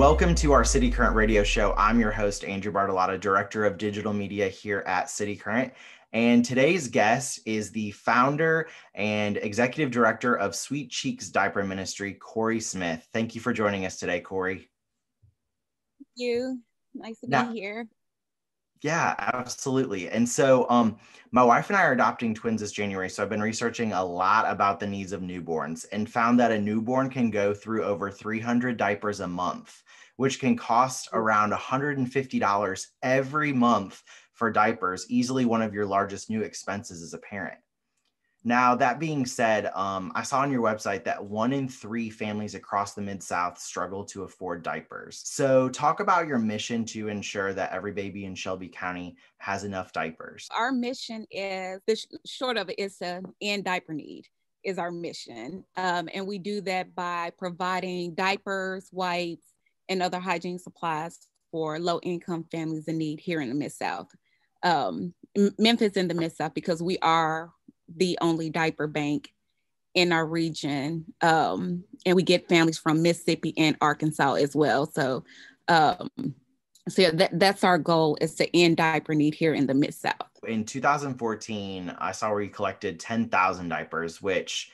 Welcome to our City Current radio show. I'm your host, Andrew Bartolotta, Director of Digital Media here at cityCURRENT. And today's guest is the founder and executive director of Sweet Cheeks Diaper Ministry, Cori Smith. Thank you for joining us today, Cori. Thank you. Nice to be here. Yeah, absolutely. And so my wife and I are adopting twins this January. So I've been researching a lot about the needs of newborns and found that a newborn can go through over 300 diapers a month, which can cost around $150 every month for diapers, easily one of your largest new expenses as a parent. Now, that being said, I saw on your website that 1 in 3 families across the Mid-South struggle to afford diapers. So talk about your mission to ensure that every baby in Shelby County has enough diapers. Our mission is, the short of it is to end diaper need is our mission. And we do that by providing diapers, wipes, and other hygiene supplies for low-income families in need here in the Mid-South. Memphis in the Mid-South, because we are the only diaper bank in our region. And we get families from Mississippi and Arkansas as well. So that's our goal, is to end diaper need here in the Mid-South. In 2014, I saw where you collected 10,000 diapers, which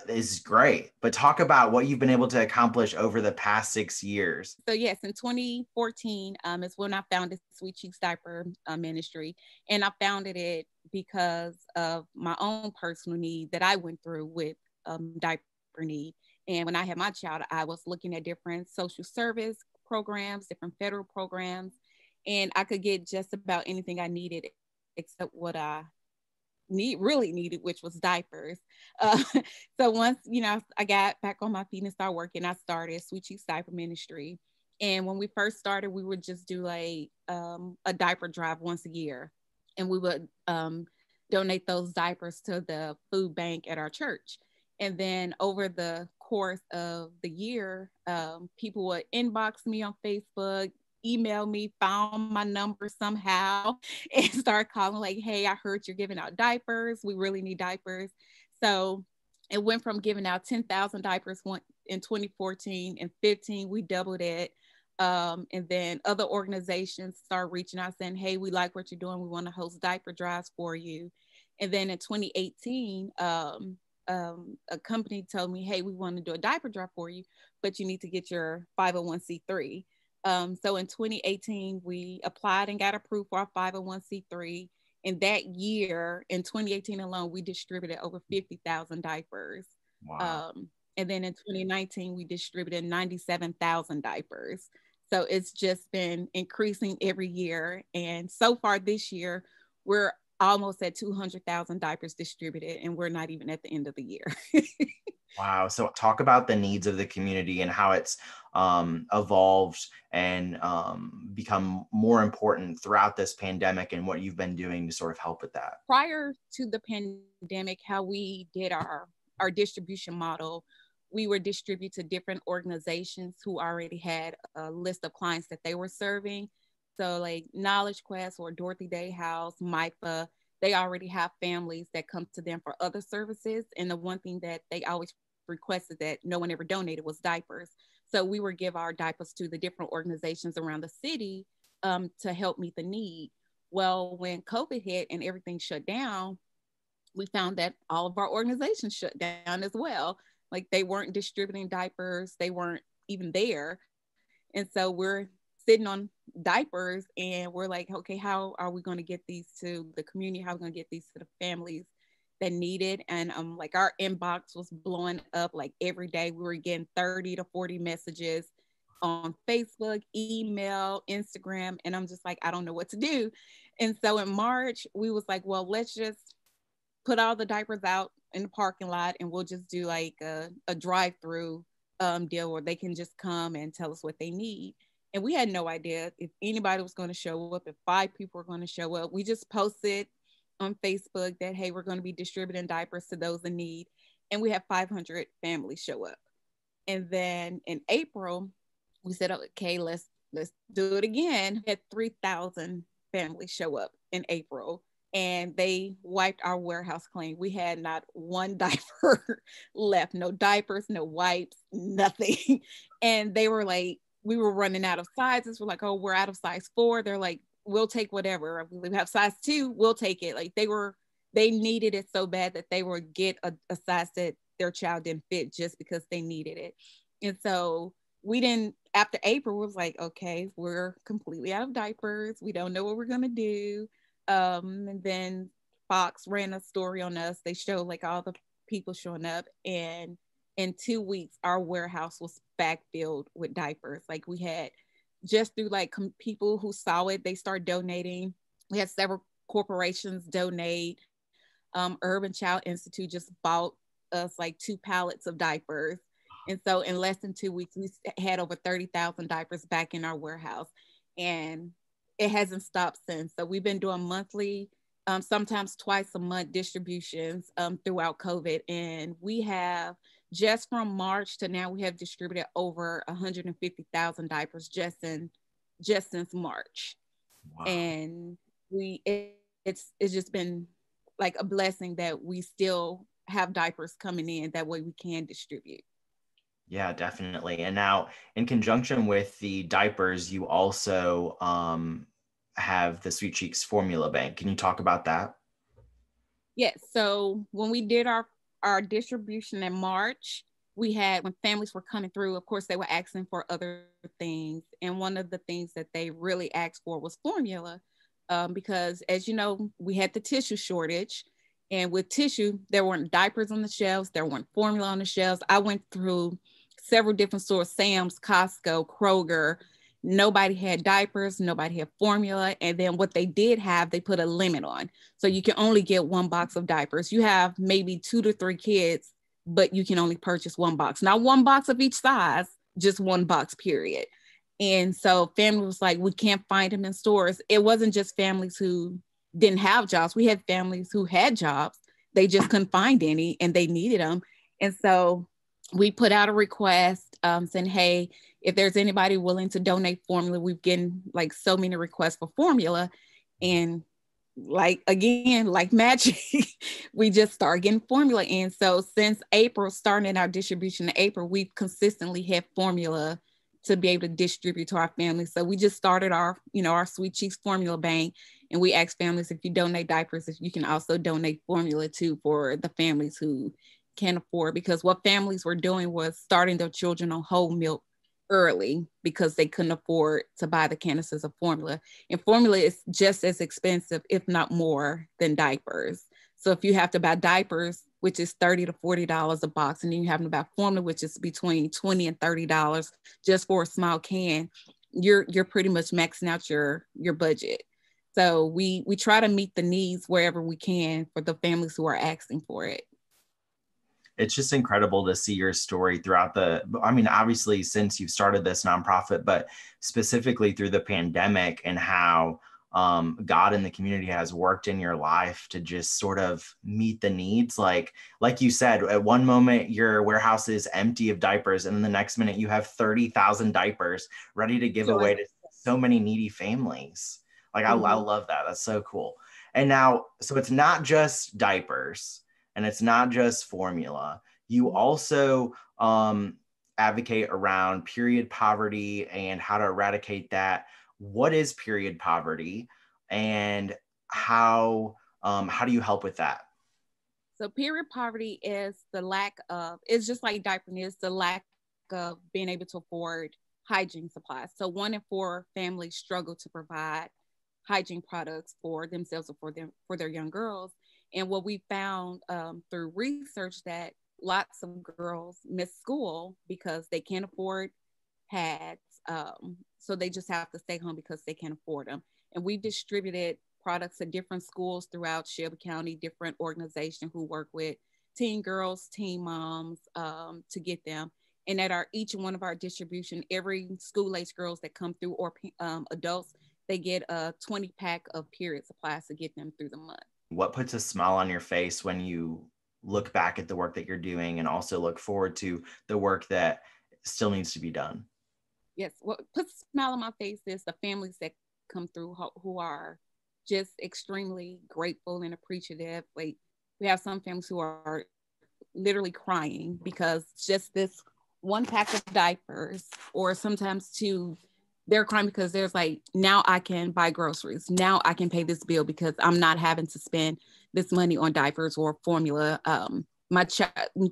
is great. But talk about what you've been able to accomplish over the past 6 years. So yes, in 2014 is when I founded Sweet Cheeks Diaper Ministry. And I founded it because of my own personal need that I went through with diaper need. And when I had my child, I was looking at different social service programs, different federal programs, and I could get just about anything I needed except what I really needed, which was diapers. So once, I got back on my feet and started working, I started Sweet Cheeks Diaper Ministry. And when we first started, we would just do a diaper drive once a year. And we would donate those diapers to the food bank at our church. And then over the course of the year, people would inbox me on Facebook, email me, found my number somehow, and start calling like, hey, I heard you're giving out diapers. We really need diapers. So it went from giving out 10,000 diapers in 2014 and 15, we doubled it. And then other organizations start reaching out saying, hey, we like what you're doing. We want to host diaper drives for you. And then in 2018, a company told me, hey, we want to do a diaper drive for you, but you need to get your 501c3. So in 2018, we applied and got approved for our 501c3. And that year, in 2018 alone, we distributed over 50,000 diapers. Wow. And then in 2019, we distributed 97,000 diapers. So it's just been increasing every year. And so far this year, we're almost at 200,000 diapers distributed, and we're not even at the end of the year. Wow. So talk about the needs of the community and how it's evolved and become more important throughout this pandemic, and what you've been doing to sort of help with that. Prior to the pandemic, how we did our distribution model, we would distribute to different organizations who already had a list of clients that they were serving. So like Knowledge Quest or Dorothy Day House, MIFA, they already have families that come to them for other services. And the one thing that they always requested that no one ever donated was diapers. So we would give our diapers to the different organizations around the city to help meet the need. Well, when COVID hit and everything shut down, we found that all of our organizations shut down as well. Like they weren't distributing diapers, they weren't even there. And so we're sitting on diapers and we're like, okay, how are we going to get these to the community? How are we going to get these to the families that need it? And like our inbox was blowing up like every day. We were getting 30 to 40 messages on Facebook, email, Instagram. And I'm just like, I don't know what to do. And so in March, we was like, well, let's just put all the diapers out in the parking lot and we'll just do like a drive-through deal where they can just come and tell us what they need. And we had no idea if anybody was going to show up, if 5 people were going to show up. We just posted on Facebook that, hey, we're going to be distributing diapers to those in need. And we had 500 families show up. And then in April, we said, okay, let's do it again. We had 3,000 families show up in April. And they wiped our warehouse clean. We had not one diaper left, no diapers, no wipes, nothing. And they were like, we were running out of sizes. We're like, oh, we're out of size 4. They're like, we'll take whatever. We have size 2, we'll take it. Like they needed it so bad that they would get a size that their child didn't fit just because they needed it. And so we didn't, after April, was like, okay, we're completely out of diapers. We don't know what we're going to do. And then Fox ran a story on us. They showed like all the people showing up, and in 2 weeks, our warehouse was back filled with diapers. Like we had just through like people who saw it, they started donating. We had several corporations donate. Urban Child Institute just bought us like 2 pallets of diapers. And so in less than 2 weeks, we had over 30,000 diapers back in our warehouse. And it hasn't stopped since. So we've been doing monthly, sometimes twice a month distributions throughout COVID. And we have, just from March to now, we have distributed over 150,000 diapers just since March. Wow. And it's just been like a blessing that we still have diapers coming in. That way we can distribute. Yeah, definitely. And now in conjunction with the diapers, you also have the Sweet Cheeks formula bank. Can you talk about that? Yes. So when we did our distribution in March, we had, when families were coming through, of course, they were asking for other things. And one of the things that they really asked for was formula. Because as you know, we had the tissue shortage. And with tissue, there weren't diapers on the shelves. There weren't formula on the shelves. I went through several different stores, Sam's, Costco, Kroger. Nobody had diapers. Nobody had formula. And then what they did have, they put a limit on. So you can only get 1 box of diapers. You have maybe 2 to 3 kids, but you can only purchase 1 box. Not 1 box of each size, just 1 box, period. And so family was like, we can't find them in stores. It wasn't just families who didn't have jobs. We had families who had jobs. They just couldn't find any and they needed them. And so we put out a request saying, hey, if there's anybody willing to donate formula, we've gotten like so many requests for formula. And like, again, like magic, we just started getting formula in. So since April, starting our distribution in April, we've consistently had formula to be able to distribute to our families. So we just started our Sweet Cheeks formula bank, and we ask families, if you donate diapers, if you can also donate formula too, for the families who can't afford, because what families were doing was starting their children on whole milk early because they couldn't afford to buy the canisters of formula. And formula is just as expensive, if not more, than diapers. So if you have to buy diapers, which is $30 to $40 a box, and then you have to buy formula, which is between $20 and $30 just for a small can, you're pretty much maxing out your budget. So we try to meet the needs wherever we can for the families who are asking for it. It's just incredible to see your story throughout obviously since you've started this nonprofit, but specifically through the pandemic, and how God and the community has worked in your life to just sort of meet the needs. Like you said, at one moment your warehouse is empty of diapers, and then the next minute you have 30,000 diapers ready to give away to so many needy families. Like, I love that. That's so cool. And now, so it's not just diapers, and it's not just formula. You also advocate around period poverty and how to eradicate that. What is period poverty, and how do you help with that? So period poverty is the lack of, it's just like diapering is the lack of being able to afford hygiene supplies. So 1 in 4 families struggle to provide hygiene products for themselves or for their young girls. And what we found through research, that lots of girls miss school because they can't afford pads. So they just have to stay home because they can't afford them. And we distributed products at different schools throughout Shelby County, different organizations who work with teen girls, teen moms, to get them. And at each one of our distribution, every school-age girls that come through, or adults, they get a 20-pack of period supplies to get them through the month. What puts a smile on your face when you look back at the work that you're doing, and also look forward to the work that still needs to be done? Yes, what puts a smile on my face is the families that come through who are just extremely grateful and appreciative. Like, we have some families who are literally crying because just this one pack of diapers, or sometimes two, they're crying because there's like, now I can buy groceries. Now I can pay this bill because I'm not having to spend this money on diapers or formula. My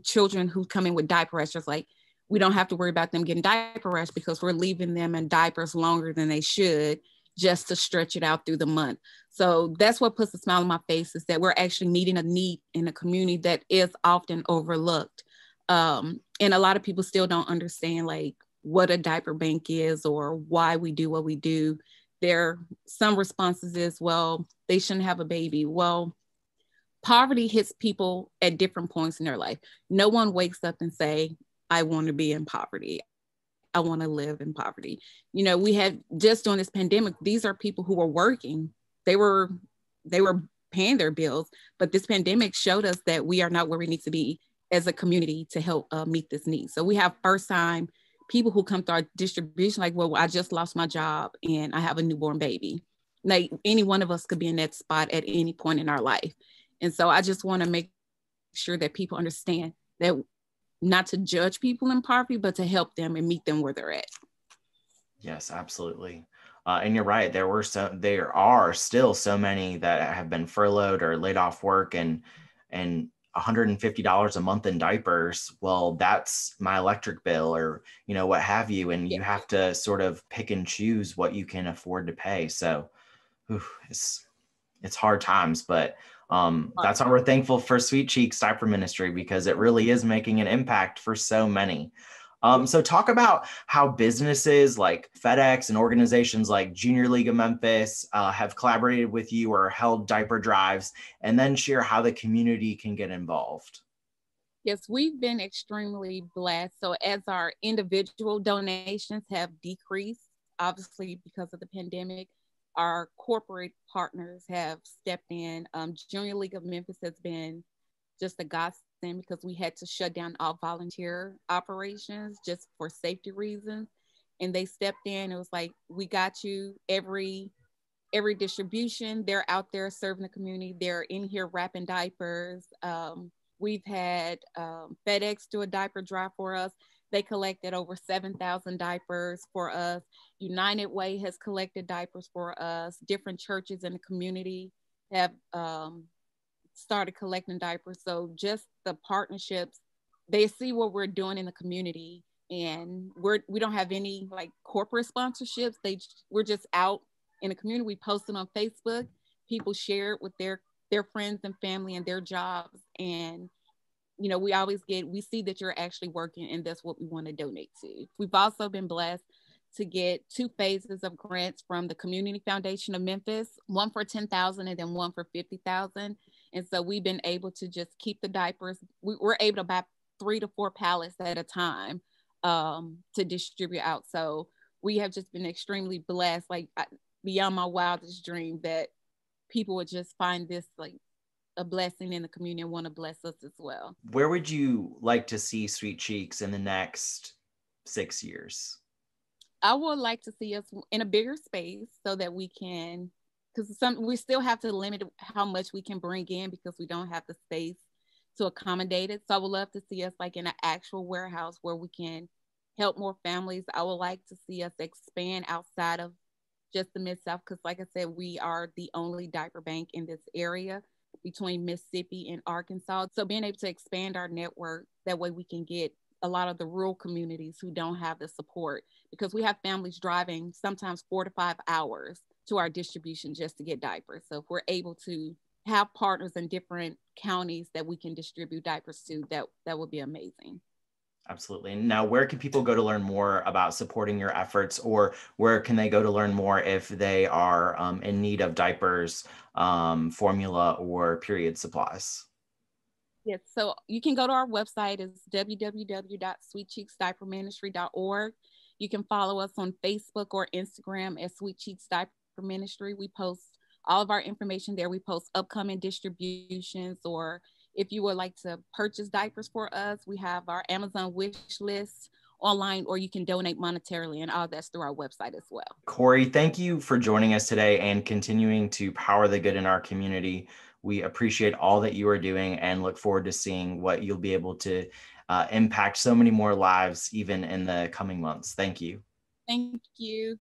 children who come in with diaper rash, just like, we don't have to worry about them getting diaper rash because we're leaving them in diapers longer than they should, just to stretch it out through the month. So that's what puts a smile on my face, is that we're actually meeting a need in a community that is often overlooked. And a lot of people still don't understand like what a diaper bank is or why we do what we do. Some responses is, well, they shouldn't have a baby. Well, poverty hits people at different points in their life. No one wakes up and say, I want to be in poverty. I want to live in poverty. You know, we had just during this pandemic, these are people who were working. They were paying their bills, but this pandemic showed us that we are not where we need to be as a community to help meet this need. So we have first time people who come through our distribution, like, well, I just lost my job and I have a newborn baby. Like any one of us could be in that spot at any point in our life. And so I just want to make sure that people understand that not to judge people in poverty, but to help them and meet them where they're at. Yes, absolutely. And you're right. There are still so many that have been furloughed or laid off work, and $150 a month in diapers. Well, that's my electric bill, or, you know, what have you. And you have to sort of pick and choose what you can afford to pay. So it's hard times, but that's why we're thankful for Sweet Cheeks Diaper Ministry, because it really is making an impact for so many. So talk about how businesses like FedEx and organizations like Junior League of Memphis have collaborated with you or held diaper drives, and then share how the community can get involved. Yes, we've been extremely blessed. So as our individual donations have decreased, obviously because of the pandemic, our corporate partners have stepped in. Junior League of Memphis has been just a godsend, because we had to shut down all volunteer operations just for safety reasons. And they stepped in. It was like, we got you. Every distribution, they're out there serving the community. They're in here wrapping diapers. We've had FedEx do a diaper drive for us. They collected over 7,000 diapers for us. United Way has collected diapers for us. Different churches in the community have started collecting diapers. So just the partnerships, they see what we're doing in the community, and we don't have any like corporate sponsorships. We're just out in the community. We post it on Facebook. People share it with their friends and family and their jobs. And, you know, we see that you're actually working, and that's what we want to donate to. We've also been blessed to get 2 phases of grants from the Community Foundation of Memphis, one for $10,000 and then one for $50,000. And so we've been able to just keep the diapers. We're able to buy 3 to 4 pallets at a time to distribute out. So we have just been extremely blessed, like beyond my wildest dream, that people would just find this like a blessing in the community and want to bless us as well. Where would you like to see Sweet Cheeks in the next 6 years? I would like to see us in a bigger space so that we can, because we still have to limit how much we can bring in because we don't have the space to accommodate it. So I would love to see us like in an actual warehouse where we can help more families. I would like to see us expand outside of just the Mid-South, because like I said, we are the only diaper bank in this area between Mississippi and Arkansas. So being able to expand our network, that way we can get a lot of the rural communities who don't have the support, because we have families driving sometimes 4 to 5 hours to our distribution just to get diapers. So if we're able to have partners in different counties that we can distribute diapers to, that would be amazing. Absolutely. Now, where can people go to learn more about supporting your efforts, or where can they go to learn more if they are in need of diapers, formula, or period supplies? Yes, so you can go to our website. It's www.sweetcheeksdiaperministry.org. You can follow us on Facebook or Instagram at Sweet Cheeks Diaper Ministry. We post all of our information there. We post upcoming distributions, or if you would like to purchase diapers for us, we have our Amazon wish list online, or you can donate monetarily, and all that's through our website as well. Cori, thank you for joining us today and continuing to power the good in our community. We appreciate all that you are doing and look forward to seeing what you'll be able to impact so many more lives even in the coming months. Thank you. Thank you.